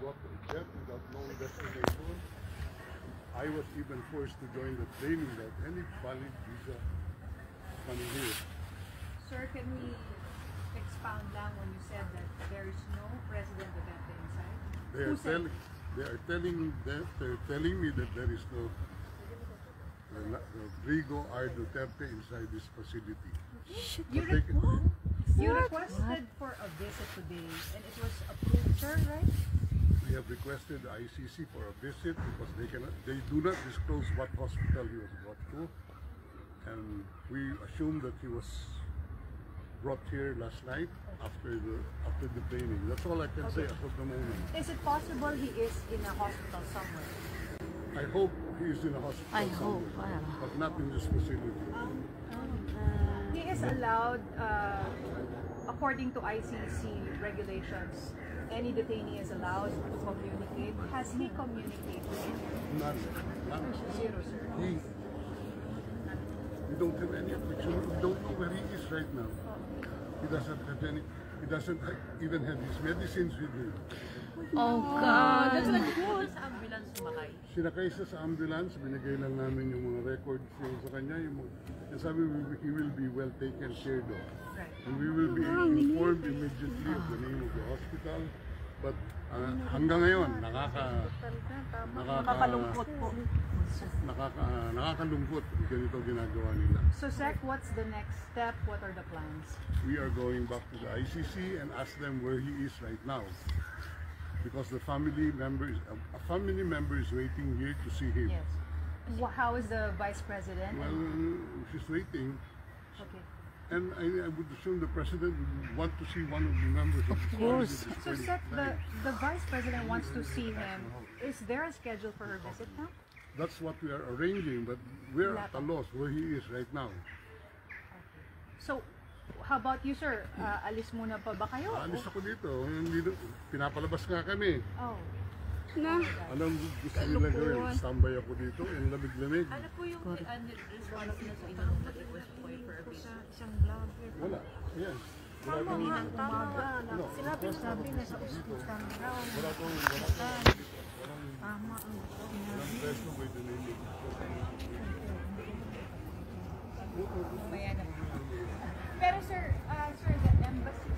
what to jet without knowing destination. I was even forced to join the plane without any valid visa coming here. Sir, can we expound lang when you said that there is no President Duterte inside? They're telling me that there is no Rodrigo R. Duterte inside this facility. You requested for a visit today and it was approved, sir, right? We have requested the ICC for a visit because they do not disclose what hospital he was brought to, and we assume that he was brought here last night after the training. That's all I can say as of the moment. Is it possible he is in a hospital somewhere? I hope he is in a hospital somewhere, but not in this facility. He is allowed, according to ICC regulations, any detainee is allowed to communicate. Has he communicated? None. Zero, sir. We don't have any opportunity. We don't know where he is right now. He doesn't have any. He doesn't even have his medicines with him. Oh God! Sa ambulance sumakay. Sinakay siya sa ambulance, binigay lang namin yung mga records yung sa kanya. And sabi, he will be well taken care of. Right. And we will be informed immediately of the name of the hospital. But hanggang ngayon, Nakakalungkot po. nakakalungkot ganito ginagawa nila. So, Sec, what's the next step? What are the plans? We are going back to the ICC and ask them where he is right now. Because the family member is waiting here to see him. Yes. How is the Vice President? Well, she's waiting. Okay. And I would assume the president would want to see one of the members of his family. So, Sec, the Vice President wants to see him. Is there a schedule for her visit now? That's what we are arranging, but we're at a loss where he is right now. So, how about you, sir? Alis muna pa ba kayo? Alis ako dito. Pinapalabas nga kami. Oh. Anong gusto nila gawin? Standby ako dito. Yung lamig-lamig. Ano po yung response na sa inanong request po kayo for a visit? Wala. Ayan. Tama nga. Sinabi na sa ospital daw. Wala akong Tama ang preso with the name of Pero sir, the embassy